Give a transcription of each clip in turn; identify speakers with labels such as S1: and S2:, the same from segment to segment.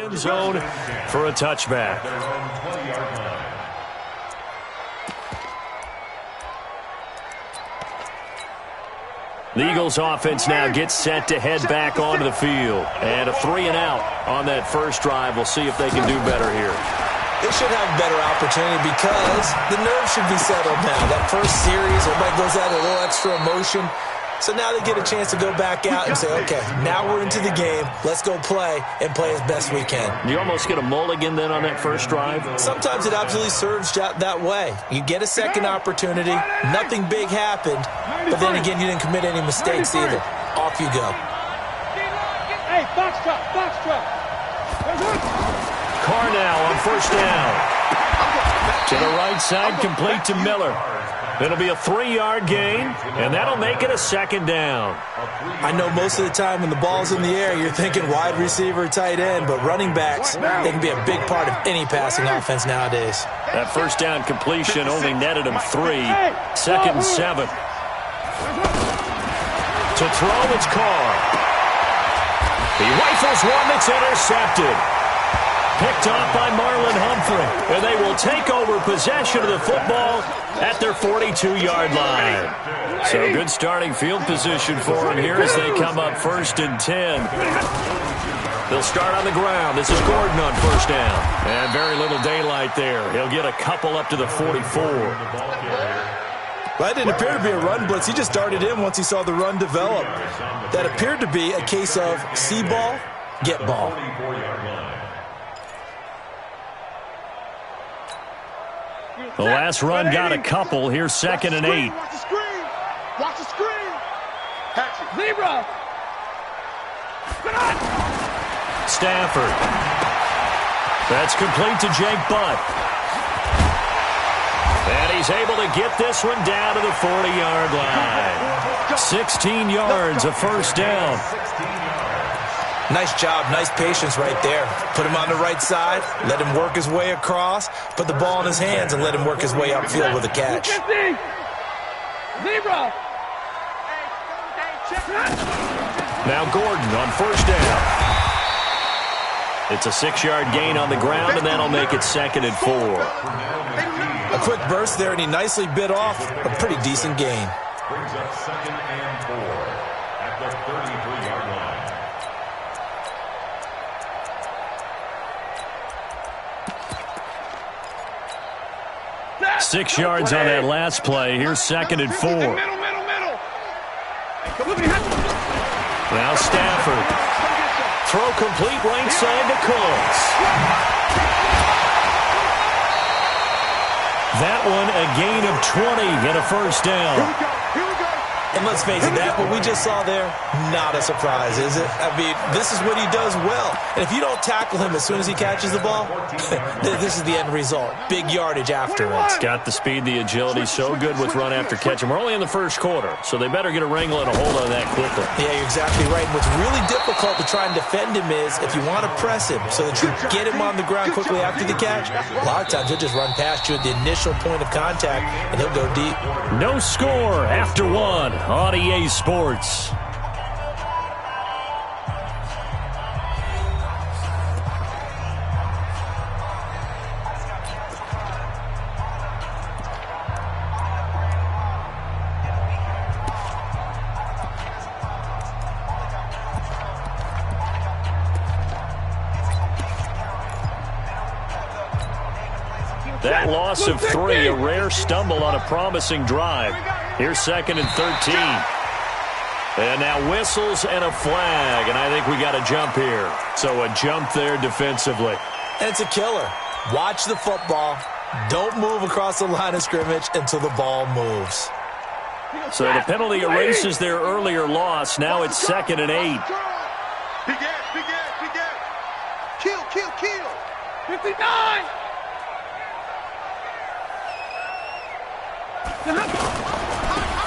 S1: end zone for a touchback. The Eagles offense now gets set to head back onto the field. And a 3-and-out on that first drive. We'll see if they can do better here.
S2: They should have a better opportunity because the nerves should be settled now. That first series, everybody goes out with a little extra emotion. So now they get a chance to go back out and say, okay, now we're into the game. Let's go play and play as best we can.
S1: You almost get a mulligan then on that first drive?
S2: Sometimes it absolutely serves that way. You get a second opportunity. Nothing big happened. But then again, you didn't commit any mistakes either. Off you go.
S3: Hey, box truck.
S1: Carr now on first down. To the right side, complete to Miller. It'll be a 3-yard gain, and that'll make it a second down.
S2: I know most of the time when the ball's in the air, you're thinking wide receiver, tight end, but running backs, they can be a big part of any passing offense nowadays.
S1: That first down completion only netted him 3. Second and 7. To throw, it's Carr. He rifles one that's intercepted. Picked off by Marlon Humphrey. And they will take over possession of the football at their 42-yard line. So good starting field position for them here as they come up first and 10. They'll start on the ground. This is Gordon on first down. And very little daylight there. He'll get a couple up to the 44.
S2: Well, that didn't appear to be a run blitz. He just darted in once he saw the run develop. That appeared to be a case of see ball, get ball.
S1: The last run got a couple. Here's second and 8.
S3: Watch the screen. Watch the screen. Zebra.
S1: Stafford. That's complete to Jake Butt. And he's able to get this one down to the 40-yard line. 16 yards, a first down.
S2: Nice job, nice patience right there. Put him on the right side, let him work his way across, put the ball in his hands, and let him work his way upfield with a catch.
S3: Zebra.
S1: Now Gordon on first down. It's a 6-yard gain on the ground, and that'll make it second and 4.
S2: A quick burst there, and he nicely bit off a pretty decent gain.
S4: Brings up second and 4 at the 33-yard line.
S1: 6 yards on that last play. Here's second and 4.
S3: Middle.
S1: Now Stafford. Throw complete right side to Cooks. That one a gain of 20 and a first down.
S3: Here we go.
S2: And let's face it, that what we just saw there, not a surprise, is it? I mean, this is what he does well. And if you don't tackle him as soon as he catches the ball, this is the end result. Big yardage afterwards.
S1: Got the speed, the agility, so good with run after catch. And we're only in the first quarter, so they better get a wrangle and a hold on that quickly.
S2: Yeah, you're exactly right. And what's really difficult to try and defend him is if you want to press him so that you get him on the ground quickly after the catch, a lot of times he'll just run past you at the initial point of contact, and he'll go deep.
S1: No score after 1 on EA Sports. That loss of 3, a rare stumble on a promising drive. Here's second and 13. And now whistles and a flag, and I think we got a jump here. So a jump there defensively.
S2: And it's a killer. Watch the football. Don't move across the line of scrimmage until the ball moves.
S1: So the penalty erases their earlier loss. Now it's second and 8.
S3: Big ass. Kill. 59.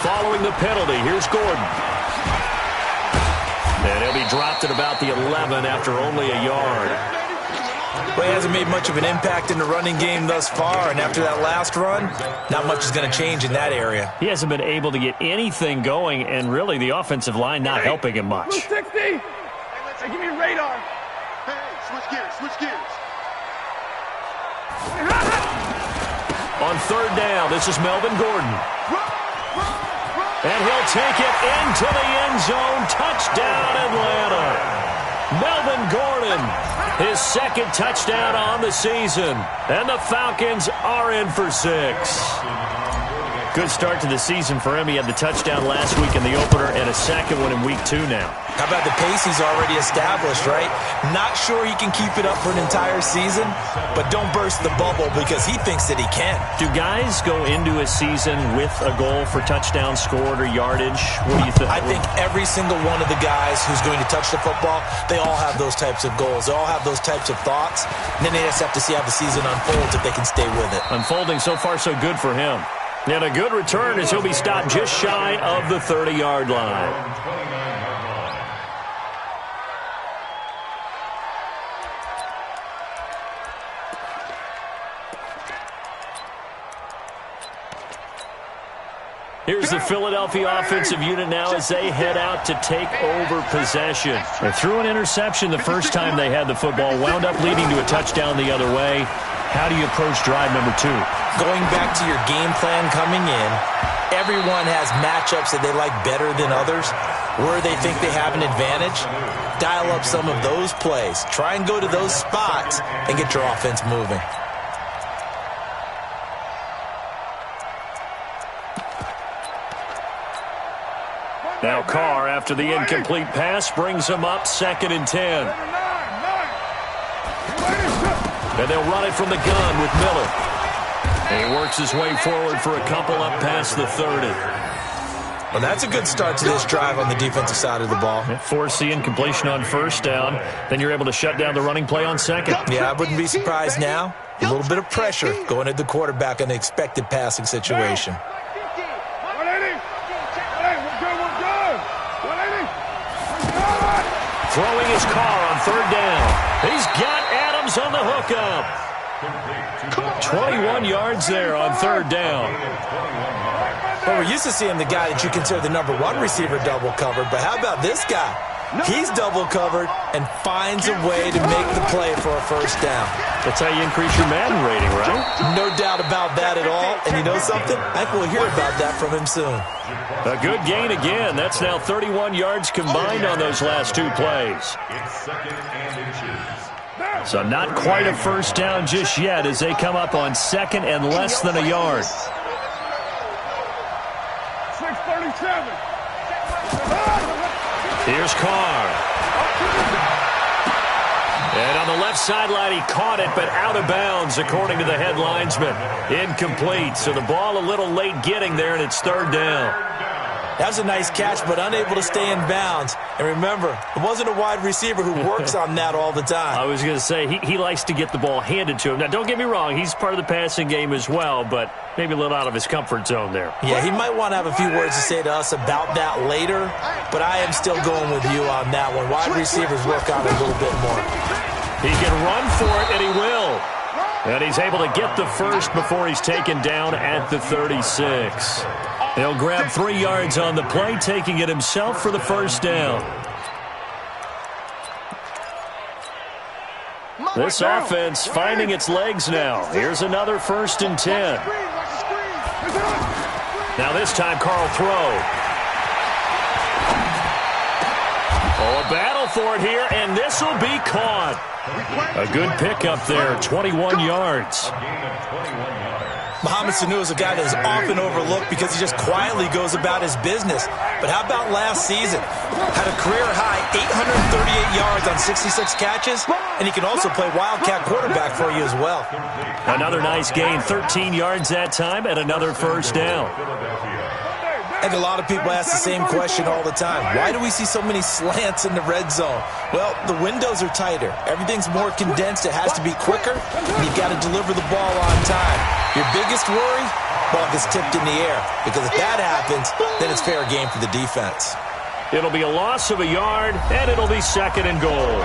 S1: Following the penalty, here's Gordon. And he'll be dropped at about the 11 after only a yard.
S2: Well, he hasn't made much of an impact in the running game thus far, and after that last run, not much is going to change in that area.
S1: He hasn't been able to get anything going, and really the offensive line not helping him much.
S3: 60. Hey, give me radar. switch gears.
S1: On third down, this is Melvin Gordon. And he'll take it into the end zone. Touchdown, Atlanta. Melvin Gordon, his second touchdown on the season. And the Falcons are in for 6. Good start to the season for him. He had the touchdown last week in the opener and a second one in week 2 now.
S2: How about the pace he's already established, right? Not sure he can keep it up for an entire season, but don't burst the bubble because he thinks that he can.
S1: Do guys go into a season with a goal for touchdown scored or yardage? What do you think?
S2: I think every single one of the guys who's going to touch the football, they all have those types of goals. They all have those types of thoughts. And then they just have to see how the season unfolds if they can stay with it.
S1: Unfolding so far so good for him. And a good return as he'll be stopped just shy of the 30-yard line. Here's the Philadelphia offensive unit now as they head out to take over possession. They threw an interception the first time they had the football, wound up leading to a touchdown the other way. How do you approach drive number 2?
S2: Going back to your game plan coming in, everyone has matchups that they like better than others. Where they think they have an advantage, dial up some of those plays. Try and go to those spots and get your offense moving.
S1: Now Carr, after the incomplete pass, brings him up 2nd and 10. And they'll run it from the gun with Miller. And he works his way forward for a couple up past the 30.
S2: Well, that's a good start to this drive on the defensive side of the ball.
S1: Force the incompletion on first down. Then you're able to shut down the running play on second.
S2: Yeah, I wouldn't be surprised now. A little bit of pressure going at the quarterback in an expected passing situation.
S1: Throwing his Carr on third down. He's got Adams on the hookup. 21 yards there on third down.
S2: Well, we're used to seeing the guy that you consider the number 1 receiver double covered, but how about this guy? He's double covered and finds a way to make the play for a first down.
S1: That's how you increase your Madden rating, right?
S2: No doubt about that at all. And you know something? I think we'll hear about that from him soon.
S1: A good gain again. That's now 31 yards combined on those last 2 plays. So not quite a first down just yet as they come up on 2nd and less than a yard.
S3: 6:37.
S1: Here's Carr. And on the left sideline, he caught it, but out of bounds, according to the head linesman. Incomplete, so the ball a little late getting there, and it's third down.
S2: That was a nice catch, but unable to stay in bounds. And remember, it wasn't a wide receiver who works on that all the time.
S1: I was going to say, he likes to get the ball handed to him. Now, don't get me wrong, he's part of the passing game as well, but maybe a little out of his comfort zone there.
S2: Yeah, he might want to have a few words to say to us about that later, but I am still going with you on that one. Wide receivers work on it a little bit more.
S1: He can run for it, and he will. And he's able to get the first before he's taken down at the 36. He'll grab 3 yards on the play, taking it himself for the first down. This offense finding its legs now. Here's another 1st and 10. Now this time, Carl throw. Oh, a battle for it here, and this will be caught. A good pickup there, 21 yards.
S2: Mohamed Sanu is a guy that is often overlooked because he just quietly goes about his business. But how about last season? Had a career-high 838 yards on 66 catches, and he can also play Wildcat quarterback for you as well.
S1: Another nice gain, 13 yards that time, and another first down.
S2: And a lot of people ask the same question all the time. Why do we see so many slants in the red zone? Well, the windows are tighter. Everything's more condensed. It has to be quicker, and you've got to deliver the ball on time. Your biggest worry? Ball gets tipped in the air. Because if that happens, then it's fair game for the defense.
S1: It'll be a loss of a yard, and it'll be 2nd and goal.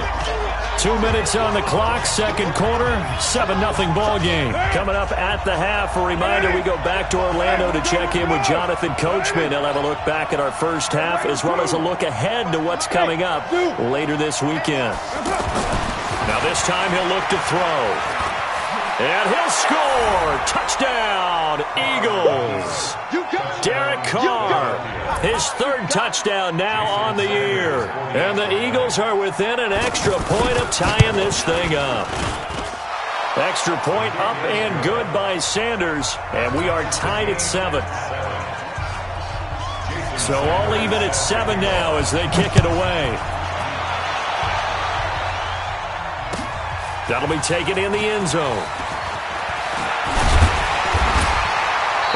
S1: 2 minutes on the clock, second quarter, 7-0 ball game. Coming up at the half, a reminder we go back to Orlando to check in with Jonathan Coachman. He'll have a look back at our first half as well as a look ahead to what's coming up later this weekend. Now this time he'll look to throw. And he'll score! Touchdown, Eagles! Derek Carr, his third touchdown now on the year. And the Eagles are within an extra point of tying this thing up. Extra point up and good by Sanders. And we are tied at 7. So all even at 7 now as they kick it away. That'll be taken in the end zone.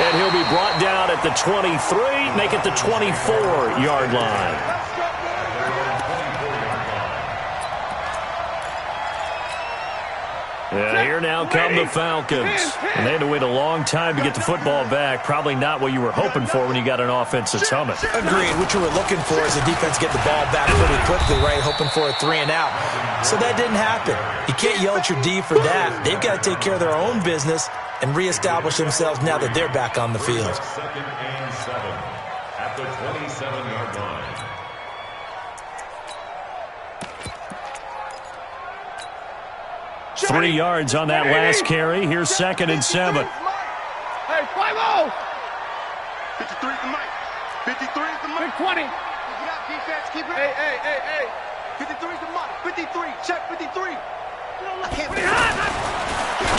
S1: And he'll be brought down at the 23, make it the 24-yard line. And here now come the Falcons. And they had to wait a long time to get the football back. Probably not what you were hoping for when you got an offensive summit.
S2: Agreed. What you were looking for is the defense get the ball back pretty quickly, right? Hoping for a 3 and out. So that didn't happen. You can't yell at your D for that. They've got to take care of their own business and reestablish themselves now that they're back on the field.
S4: 2nd and 7 at the 27-yard line.
S1: Three yards on that last carry. Here's 2nd and 7.
S3: Hey, 5-0. 53 is the mic. 53 is the mic. 20. Keep it out, defense. Keep it. Hey. 53 is the mic. 53. Check 53.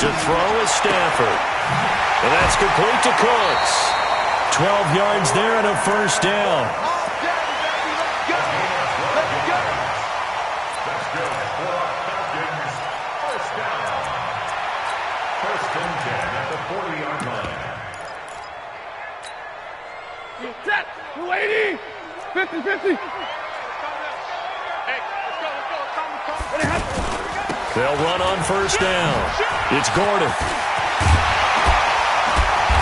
S1: To throw is Stafford. And that's complete to Cooks. 12 yards there and a first down.
S3: Set. 280. 50. Hey, let's go.
S1: They'll run on first down. It's Gordon.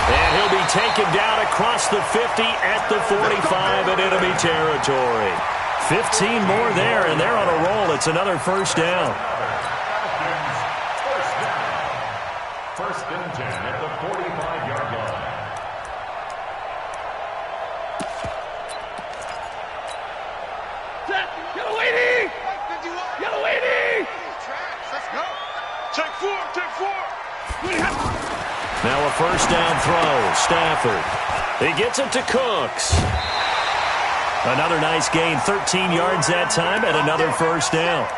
S1: And he'll be taken down across the 50 at the 45 in enemy territory. 15 more there, and they're on a roll. It's another first down.
S4: First and 10 at the 45-yard line.
S3: Yellow 80! Yellow 80! Let's go. Check 4.
S1: Now a first down throw. Stafford. He gets it to Cooks. Another nice gain. 13 yards that time and another first down.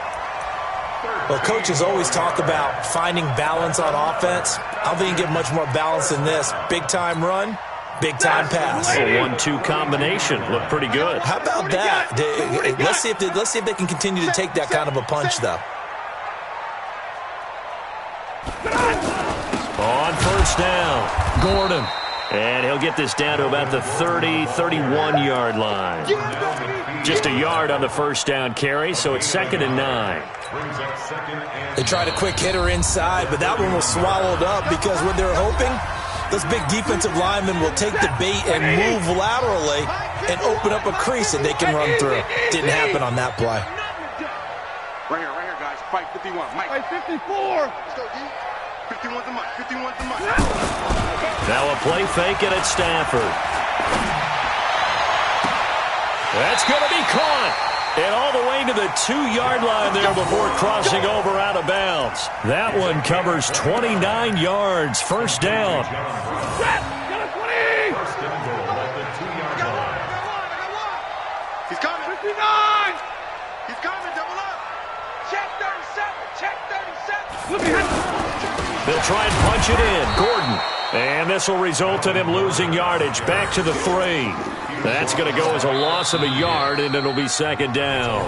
S2: Well, coaches always talk about finding balance on offense. I don't think you can get much more balance than this. Big-time run, big-time pass.
S1: A 1-2 combination. Looked pretty good.
S2: How about that? Let's see if they can continue to take that kind of a punch, though.
S1: On first down, Gordon. And he'll get this down to about the 30, 31-yard line. Just a yard on the first down carry, so it's 2nd and 9.
S2: They tried a quick hitter inside, but that one was swallowed up because what they're hoping, those big defensive linemen will take the bait and move laterally and open up a crease that they can run through. Didn't happen on that play.
S3: Right here, guys. Fight 51. Mike. Fight 54. Let's go, D. 51's the mic. 51's the mic.
S1: Now a play fake and it's Stafford. That's going to be caught. And all the way to the 2-yard line there before crossing over out of bounds. That one covers 29 yards. First down.
S3: Set. Get a 20.
S4: First and goal at the 2-yard line.
S3: He's coming. 59. He's coming. Double up. Check 37. Check 37. Look at him.
S1: They'll try and punch it in. Gordon. And this will result in him losing yardage. Back to the 3. That's going to go as a loss of a yard, and it'll be 2nd down.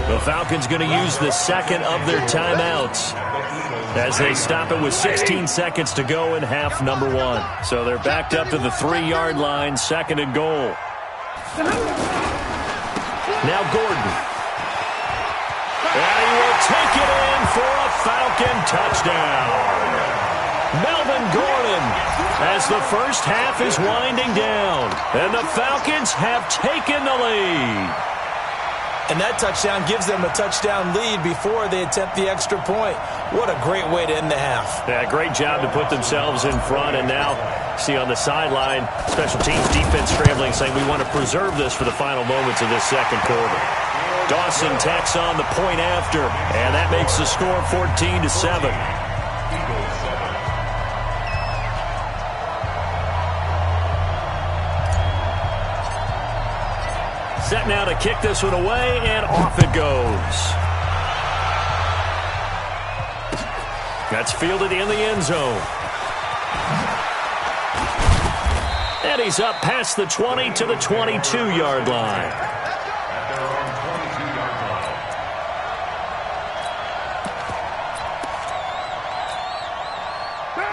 S1: The Falcons going to use the second of their timeouts as they stop it with 16 seconds to go in half number 1. So they're backed up to the 3-yard line, 2nd and goal. Now Gordon. And he will take it in for a Falcon touchdown. Melvin Gordon, as the first half is winding down, and the Falcons have taken the lead.
S2: And that touchdown gives them a touchdown lead before they attempt the extra point. What a great way to end the half.
S1: Yeah, great job to put themselves in front, and now see on the sideline, special teams defense scrambling, saying we want to preserve this for the final moments of this second quarter. Dawson tacks on the point after, and that makes the score 14-7. Set now to kick this one away, and off it goes. That's fielded in the end zone. And he's up past the 20 to the 22-yard line.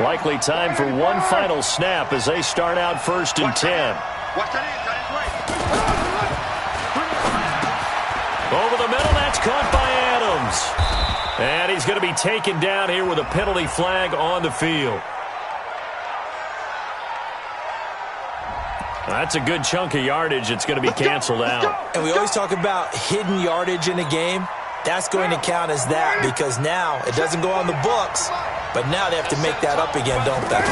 S1: Likely time for one final snap as they start out 1st and 10. Over the middle, that's caught by Adams. And he's going to be taken down here with a penalty flag on the field. That's a good chunk of yardage. It's going to be canceled out.
S2: And we always talk about hidden yardage in a game. That's going to count as that because now it doesn't go on the books, but now they have to make that up again, don't they?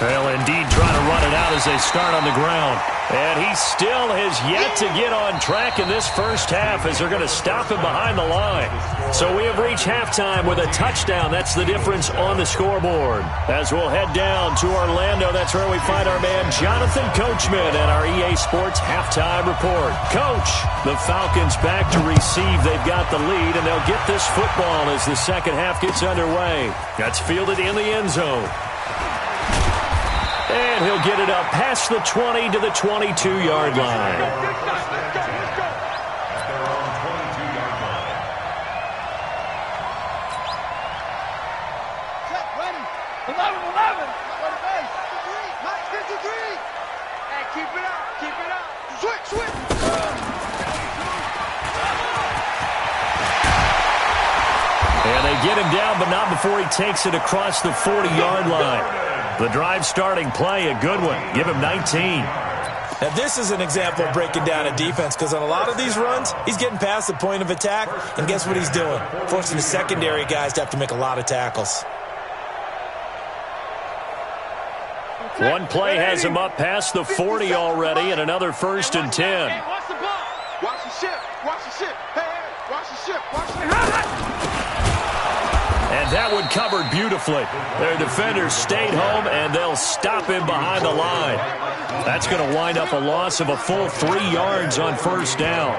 S1: Well, indeed, trying to run it out as they start on the ground. And he still has yet to get on track in this first half as they're going to stop him behind the line. So we have reached halftime with a touchdown. That's the difference on the scoreboard. As we'll head down to Orlando, that's where we find our man Jonathan Coachman at our EA Sports Halftime Report. Coach, the Falcons back to receive. They've got the lead, and they'll get this football as the second half gets underway. That's fielded in the end zone. And he'll get it up past the 20 to the 22-yard line. And they get him down, but not before he takes it across the 40-yard line. The drive starting play, a good one. Give him 19.
S2: Now, this is an example of breaking down a defense because on a lot of these runs, he's getting past the point of attack, and guess what he's doing? Forcing the secondary guys to have to make a lot of tackles.
S1: One play has him up past the 40 already, and another 1st and 10.
S3: Hey, watch the ball. Watch the ship. Watch the ship. Hey, watch the ship. Watch the ship.
S1: And that one covered beautifully. Their defenders stayed home, and they'll stop him behind the line. That's going to wind up a loss of a full 3 yards on 1st down.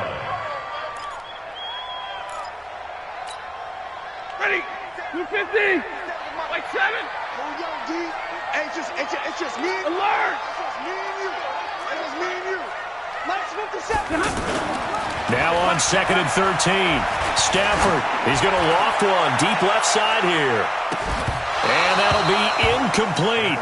S3: Ready? 250. Like 7. Oh, yo, D. Hey, it's just me. Alert. It's just me and you. It's just me and you. Minus 57.
S1: Now on 2nd and 13. Stafford, he's going to loft one deep left side here. And that'll be incomplete.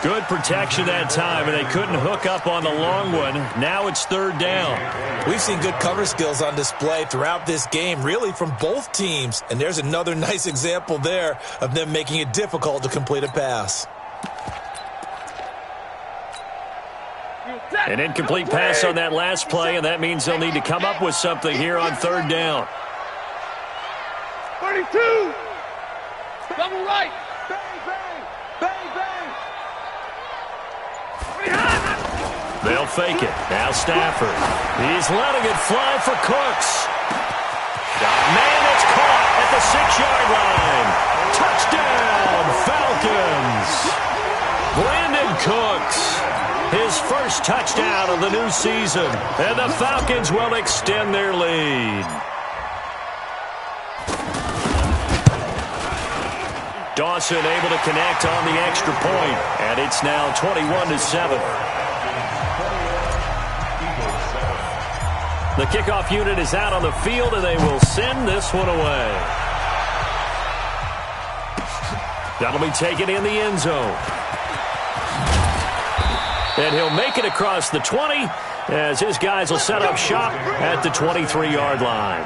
S1: Good protection that time, and they couldn't hook up on the long one. Now it's 3rd down.
S2: We've seen good cover skills on display throughout this game, really from both teams. And there's another nice example there of them making it difficult to complete a pass.
S1: An incomplete pass on that last play, and that means they'll need to come up with something here on 3rd down.
S3: 32. Double right. Bang, bang. Bang, bang.
S1: They'll fake it. Now Stafford. He's letting it fly for Cooks. Man, it's caught at the 6-yard line. Touchdown, Falcons. Brandon Cooks. His first touchdown of the new season. And the Falcons will extend their lead. Dawson able to connect on the extra point. And it's now 21-7. The kickoff unit is out on the field, and they will send this one away. That'll be taken in the end zone. And he'll make it across the 20 as his guys will set up shop at the 23-yard line.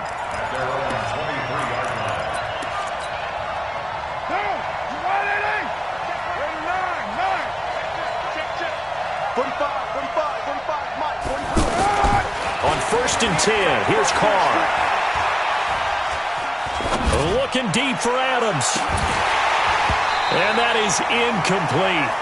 S1: On 1st and 10, here's Carr. Looking deep for Adams. And that is incomplete.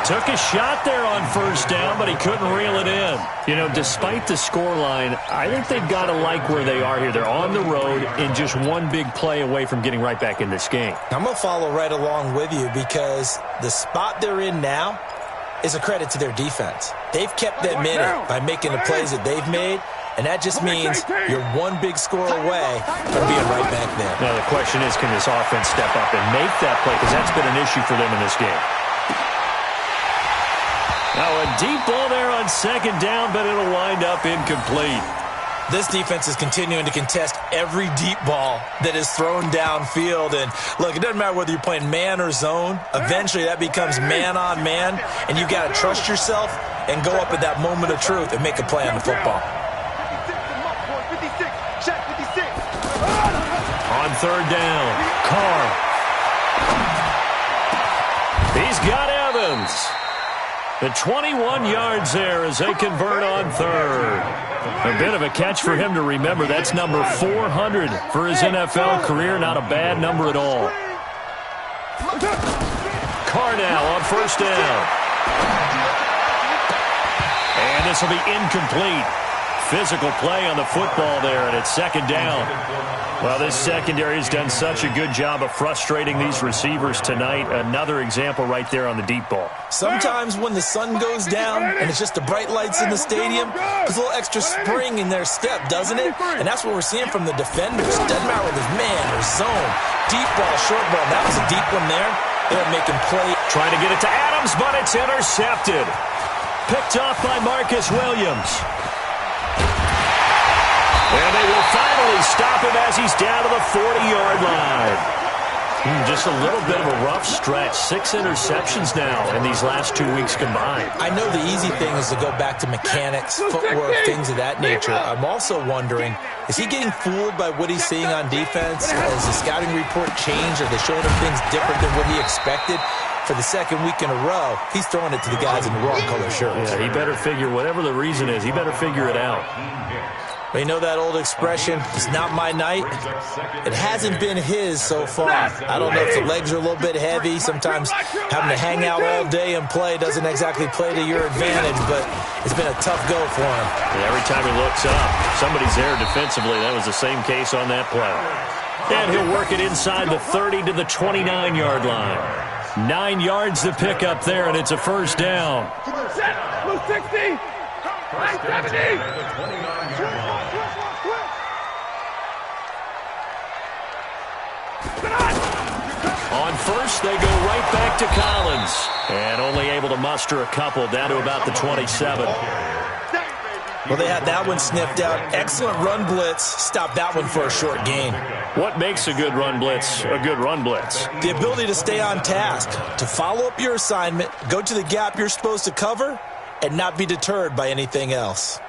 S1: Took a shot there on first down, but he couldn't reel it in. You know, despite the scoreline, I think they've got to like where they are here. They're on the road and just one big play away from getting right back in this game.
S2: I'm going to follow right along with you because the spot they're in now is a credit to their defense. They've kept them in it by making the plays that they've made, and that just means you're one big score away from being right back there.
S1: Now, the question is, can this offense step up and make that play? Because that's been an issue for them in this game. Now, a deep ball there on second down, but it'll wind up incomplete.
S2: This defense is continuing to contest every deep ball that is thrown downfield. And, look, it doesn't matter whether you're playing man or zone. Eventually, that becomes man-on-man, and you've got to trust yourself and go up at that moment of truth and make a play on the football.
S1: On third down, Carr. He's got Evans. The 21 yards there as they convert on third. A bit of a catch for him to remember. That's number 400 for his NFL career. Not a bad number at all. Carr now on first down. And this will be incomplete. Physical play on the football there, and it's second down. Well, this secondary has done such a good job of frustrating these receivers tonight. Another example right there on the deep ball.
S2: Sometimes when the sun goes down and it's just the bright lights in the stadium, there's a little extra spring in their step, doesn't it? And that's what we're seeing from the defenders. Doesn't matter whether it's man or zone. Deep ball, short ball. That was a deep one there. They're making play.
S1: Trying to get it to Adams, but it's intercepted. Picked off by Marcus Williams. And they will finally stop him as he's down to the 40-yard line. Just a little bit of a rough stretch. 6 interceptions now in these last 2 weeks combined.
S2: I know the easy thing is to go back to mechanics, footwork, things of that nature. I'm also wondering, is he getting fooled by what he's seeing on defense? Has the scouting report changed? Are they showing him things different than what he expected? For the second week in a row, he's throwing it to the guys in the wrong color shirts.
S1: Yeah, he better figure, whatever the reason is, he better figure it out.
S2: Well, you know that old expression, it's not my night? It hasn't been his so far. I don't know if the legs are a little bit heavy. Sometimes having to hang out all day and play doesn't exactly play to your advantage, but it's been a tough go for him.
S1: And every time he looks up, somebody's there defensively. That was the same case on that play. And he'll work it inside the 30 to the 29-yard line. 9 yards to pick up there, and it's a first down.
S3: Set, blue 60, 970.
S1: On first, they go right back to Collins. And only able to muster a couple down to about the 27.
S2: Well, they had that one sniffed out. Excellent run blitz. Stopped that one for a short gain.
S1: What makes a good run blitz a good run blitz?
S2: The ability to stay on task, to follow up your assignment, go to the gap you're supposed to cover, and not be deterred by anything else.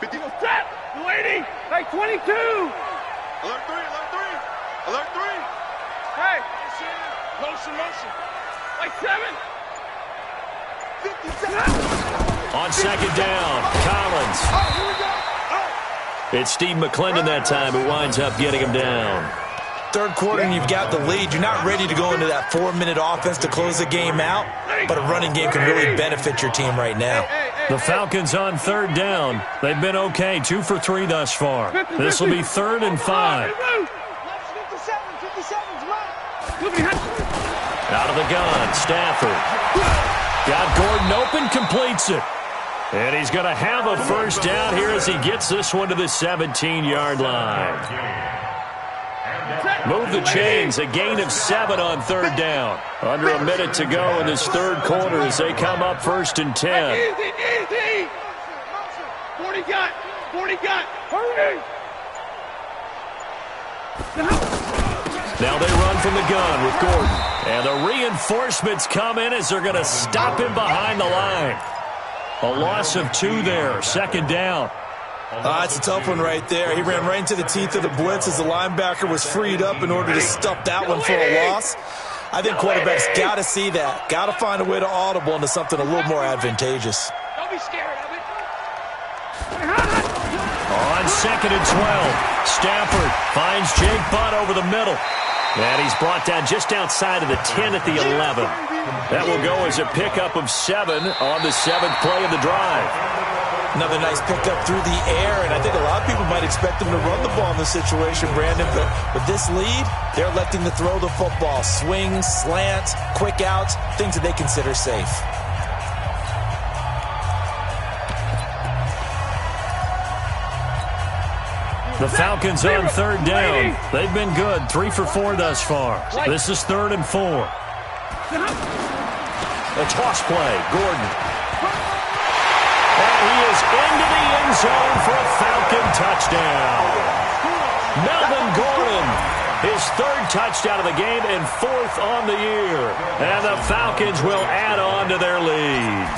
S3: 50 set, 280, like 22. Alert 3, alert 3, alert 3. Hey, motion, like 7. 57.
S1: On second down, Collins.
S3: Here we go.
S1: It's Steve McClendon that time who winds up getting him down.
S2: Third quarter and you've got the lead. You're not ready to go into that 4-minute offense to close the game out, but a running game can really benefit your team right now.
S1: The Falcons on third down. They've been okay, 2 for 3 thus far. This will be 3rd and 5. Out of the gun, Stafford. Got Gordon open, completes it. And he's going to have a first down here as he gets this one to the 17-yard line. Move the chains, a gain of 7 on third down. Under a minute to go in this third quarter as they come up 1st and 10.
S3: Easy. 40 got, hurry.
S1: Now they run from the gun with Gordon. And the reinforcements come in as they're going to stop him behind the line. A loss of 2 there, 2nd down.
S2: It's a tough one right there. He ran right into the teeth of the blitz as the linebacker was freed up in order to stuff that one for a loss. I think quarterbacks got to see that. Got to find a way to audible into something a little more advantageous.
S3: Don't be scared of it.
S1: On 2nd and 12, Stafford finds Jake Butt over the middle. And he's brought down just outside of the 10 at the 11. That will go as a pickup of 7 on the 7th play of the drive.
S2: Another nice pickup through the air, and I think a lot of people might expect them to run the ball in this situation, Brandon, but with this lead, they're electing to throw the football. Swings, slants, quick outs, things that they consider safe.
S1: The Falcons on 3rd down. They've been good, 3 for 4 thus far. This is 3rd and 4. A toss play, Gordon. And he is into the end zone for a Falcon touchdown. Melvin Gordon, his 3rd touchdown of the game and 4th on the year. And the Falcons will add on to their lead.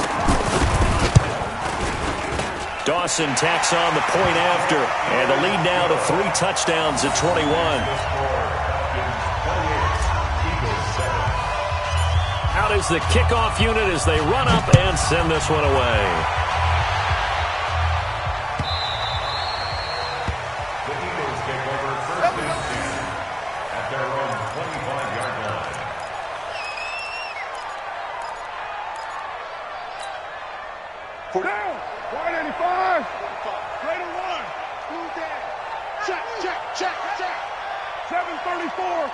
S1: Dawson tacks on the point after, and the lead now to 3 touchdowns at 21. Out is the kickoff unit as they run up and send this one away.
S4: The Eagles take over 1st and 10 at their own 25-yard line.
S3: Down. 185. Greater 1. Move down. Check, check, check, check. 734.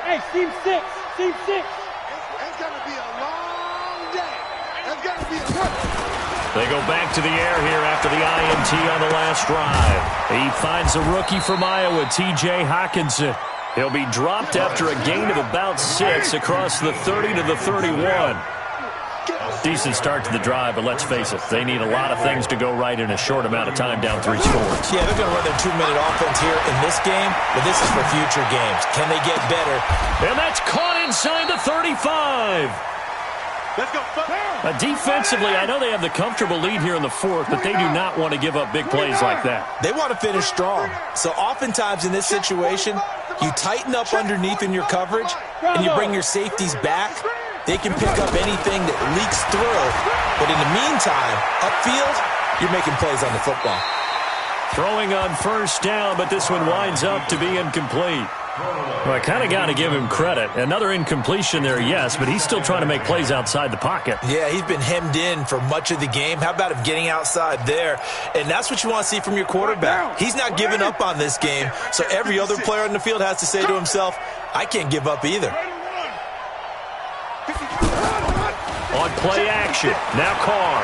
S3: Hey, team 6. Team 6. It's going to be a long day. It's going to be a good.
S1: They go back to the air here after the INT on the last drive. He finds a rookie from Iowa, T.J. Hockenson. He'll be dropped after a gain of about 6 across the 30 to the 31. Decent start to the drive, but let's face it, they need a lot of things to go right in a short amount of time down 3 scores.
S2: Yeah, they're going to run their 2-minute offense here in this game, but this is for future games. Can they get better?
S1: And that's caught inside the 35.
S3: Let's go.
S2: Defensively, I know they have the comfortable lead here in the 4th, but they do not want to give up big plays like that. They want to finish strong. So oftentimes in this situation, you tighten up underneath in your coverage, and you bring your safeties back. They can pick up anything that leaks through. But in the meantime, upfield, you're making plays on the football.
S1: Throwing on 1st down, but this one winds up to be incomplete. Well, I kind of got to give him credit. Another incompletion there, yes, but he's still trying to make plays outside the pocket.
S2: Yeah, he's been hemmed in for much of the game. How about him getting outside there? And that's what you want to see from your quarterback. He's not giving up on this game, so every other player on the field has to say to himself, I can't give up either.
S1: On play action, now Carr.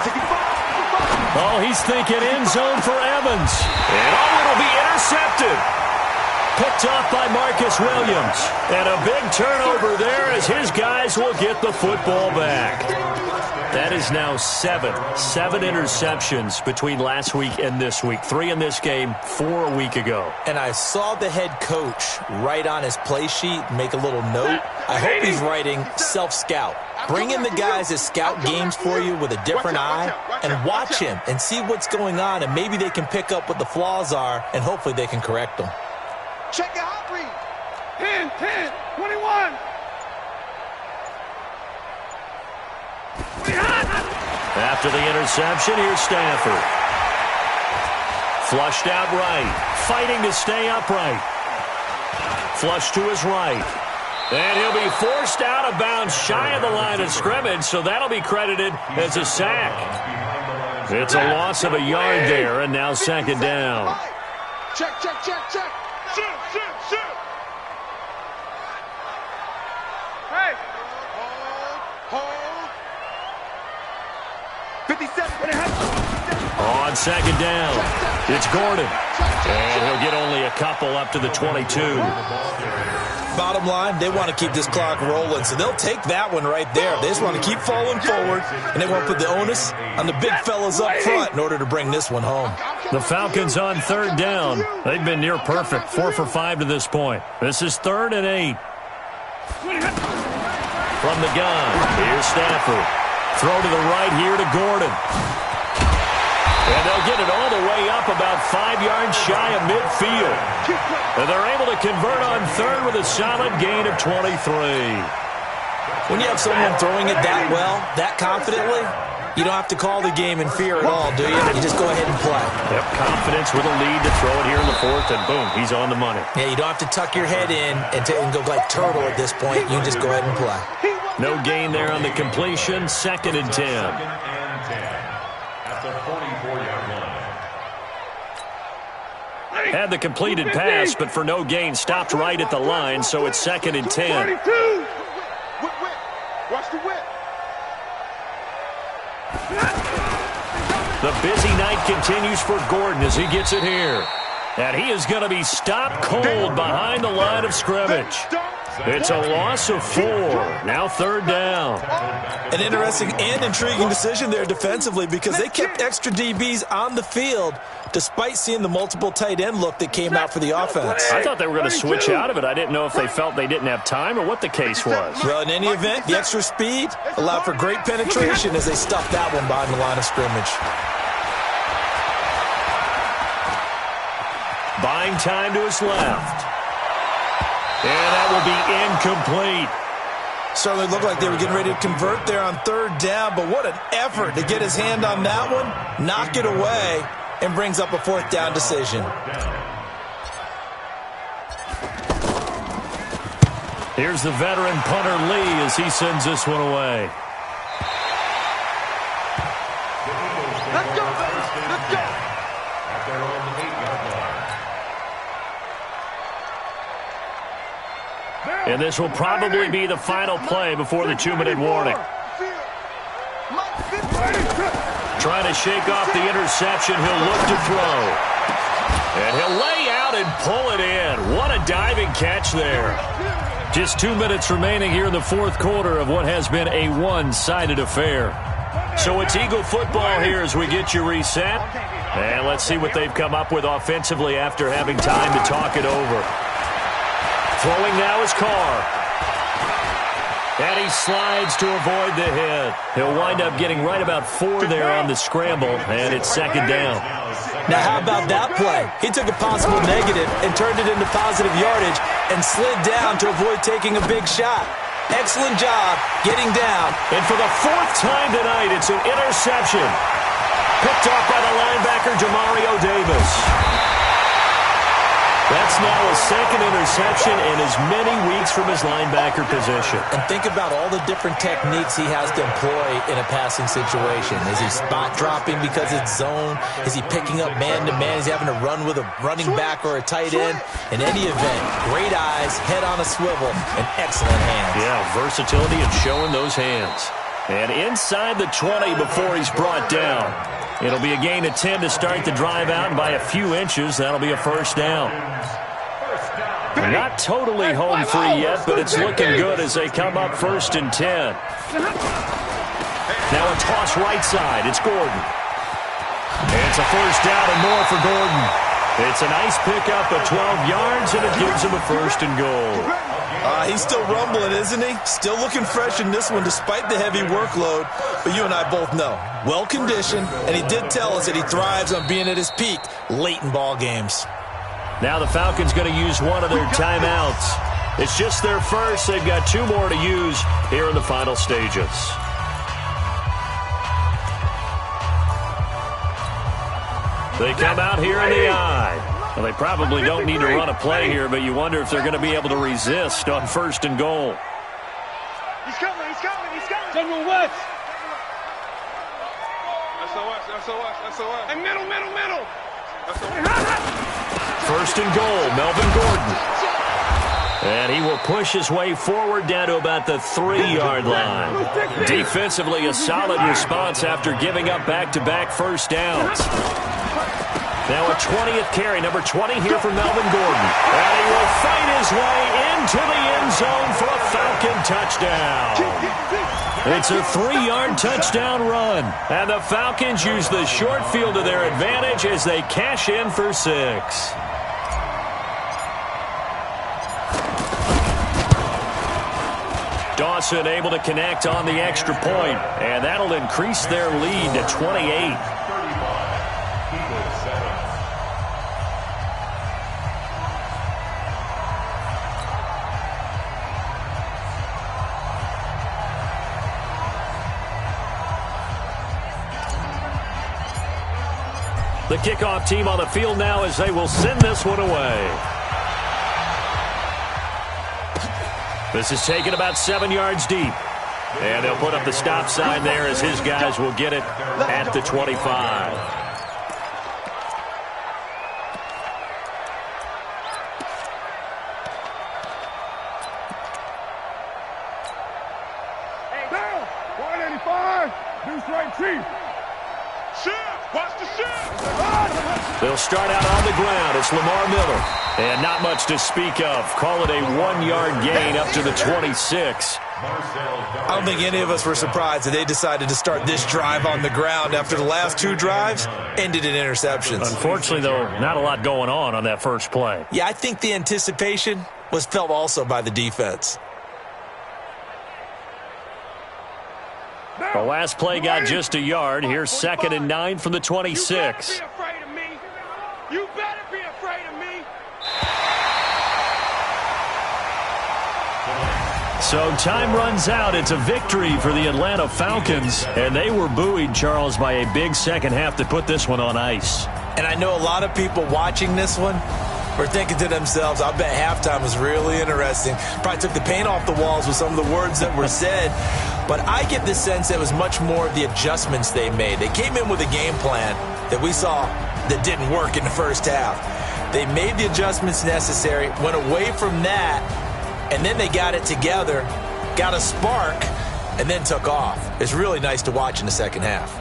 S1: Oh, he's thinking end zone for Evans. And it'll be intercepted. Picked off by Marcus Williams. And a big turnover there as his guys will get the football back. That is now 7 interceptions between last week and this week. 3 in this game, 4 a week ago.
S2: And I saw the head coach write on his play sheet, make a little note. I hope he's writing self-scout. Bring in the guys that scout games for you with a different eye and watch him and see what's going on, and maybe they can pick up what the flaws are, and hopefully they can correct them.
S3: Check your hot read. 10, 10, 21.
S1: After the interception, here's Stafford. Flushed out right. Fighting to stay upright. Flush to his right. And he'll be forced out of bounds shy of the line of scrimmage, so that'll be credited as a sack. It's a loss of a yard there, and now 2nd down.
S3: Check, check, check, check. Shoot, shoot, shoot. Hey. Hold. 57.
S1: On 2nd down, it's Gordon. And he'll get only a couple up to the 22.
S2: Bottom line, they want to keep this clock rolling, so they'll take that one right there. They just want to keep falling forward, and they want to put the onus on the big fellas up front in order to bring this one home.
S1: The Falcons on 3rd down. They've been near perfect, 4 for 5 to this point. This is 3rd and 8. From the gun, here's Stafford. Throw to the right here to Gordon. And they'll get it all the way up about 5 yards shy of midfield. And they're able to convert on 3rd with a solid gain of 23.
S2: When you have someone throwing it that well, that confidently, You don't have to call the game in fear at all, do you? You just go ahead and play.
S1: Yep, confidence with a lead to throw it here in the fourth, and boom, he's on the money.
S2: Yeah, you don't have to tuck your head in and go like turtle at this point. You just go ahead and play.
S1: No gain there on the completion. 2nd and 10.
S4: 2nd and 10 at the 44-yard line.
S1: Had the completed pass, but for no gain, stopped right at the line, so it's 2nd and 10.
S3: Watch the whip.
S1: The busy night continues for Gordon as he gets it here. And he is going to be stopped cold behind the line of scrimmage. It's a loss of 4. Now 3rd down.
S2: An interesting and intriguing decision there defensively because they kept extra DBs on the field despite seeing the multiple tight end look that came out for the offense.
S1: I thought they were going to switch out of it. I didn't know if they felt they didn't have time or what the case was.
S2: Well, in any event, the extra speed allowed for great penetration as they stuffed that one behind the line of scrimmage.
S1: Buying time to his left. And that will be incomplete.
S2: Certainly looked like they were getting ready to convert there on 3rd down, but what an effort to get his hand on that one, knock it away, and brings up a 4th down decision.
S1: Here's the veteran punter Lee as he sends this one away.
S3: Let's go, baby. Let's go.
S4: At their own 8-yard line.
S1: And this will probably be the final play before the 2-minute warning. Trying to shake off the interception. He'll look to throw. And he'll lay out and pull it in. What a diving catch there. Just 2 minutes remaining here in the 4th quarter of what has been a one-sided affair. So it's Eagle football here as we get you reset. And let's see what they've come up with offensively after having time to talk it over. Throwing now is Carr. And he slides to avoid the hit. He'll wind up getting right about 4 there on the scramble, and it's 2nd down.
S2: Now, how about that play? He took a possible negative and turned it into positive yardage and slid down to avoid taking a big shot. Excellent job getting down.
S1: And for the 4th time tonight, it's an interception. Picked off by the linebacker, Demario Davis. That's now a 2nd interception in as many weeks from his linebacker position.
S2: And think about all the different techniques he has to employ in a passing situation. Is he spot dropping because it's zone? Is he picking up man-to-man? Is he having to run with a running back or a tight end? In any event, great eyes, head on a swivel, and excellent hands.
S1: Yeah, versatility and showing those hands. And inside the 20 before he's brought down. It'll be a gain of 10 to start the drive out, and by a few inches, that'll be a 1st down. Not totally home free yet, but it's looking good as they come up 1st and 10. Now a toss right side. It's Gordon. And it's a 1st down and more for Gordon. It's a nice pickup of 12 yards, and it gives him a 1st and goal.
S2: He's still rumbling, isn't he? Still looking fresh in this one despite the heavy workload. But you and I both know, well-conditioned, and he did tell us that he thrives on being at his peak late in ball games.
S1: Now the Falcons going to use one of their timeouts. It's just their first. They've got 2 more to use here in the final stages. They come out here in the eye. Well, they probably don't need to run a play here, but you wonder if they're going to be able to resist on 1st and goal.
S3: He's coming, he's coming, he's coming. General West. SOS. Hey, middle. SOS.
S1: 1st and goal, Melvin Gordon. And he will push his way forward down to about the 3-yard line. Defensively, a solid response after giving up back-to-back 1st downs. Now a 20th carry, number 20 here for Melvin Gordon. And he will fight his way into the end zone for a Falcon touchdown. It's a 3-yard touchdown run. And the Falcons use the short field to their advantage as they cash in for 6. Dawson able to connect on the extra point, and that'll increase their lead to 28. The kickoff team on the field now as they will send this one away. This is taken about 7 yards deep. And they'll put up the stop sign there as his guys will get it at the 25. They'll start out on the ground. It's Lamar Miller. And not much to speak of. Call it a 1-yard gain up to the 26.
S2: I don't think any of us were surprised that they decided to start this drive on the ground after the last 2 drives ended in interceptions.
S1: Unfortunately, though, not a lot going on that first play.
S2: Yeah, I think the anticipation was felt also by the defense.
S1: The last play got just a yard. Here's 2nd and 9 from the 26.
S3: You better be afraid of me.
S1: So time runs out. It's a victory for the Atlanta Falcons. And they were buoyed, Charles, by a big second half to put this one on ice.
S2: And I know a lot of people watching this one were thinking to themselves, I bet halftime was really interesting. Probably took the paint off the walls with some of the words that were said. But I get the sense it was much more of the adjustments they made. They came in with a game plan that we saw that didn't work in the first half. They made the adjustments necessary, went away from that, and then they got it together, got a spark, and then took off. It's really nice to watch in the second half.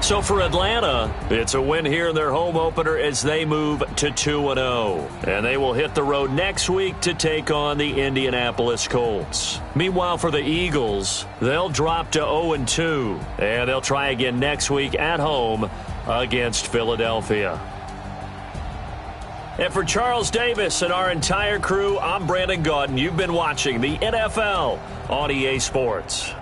S1: So for Atlanta, it's a win here in their home opener as they move to 2-0. And they will hit the road next week to take on the Indianapolis Colts. Meanwhile, for the Eagles, they'll drop to 0-2. And they'll try again next week at home against Philadelphia. And for Charles Davis and our entire crew, I'm Brandon Gaudin. You've been watching the NFL on EA Sports.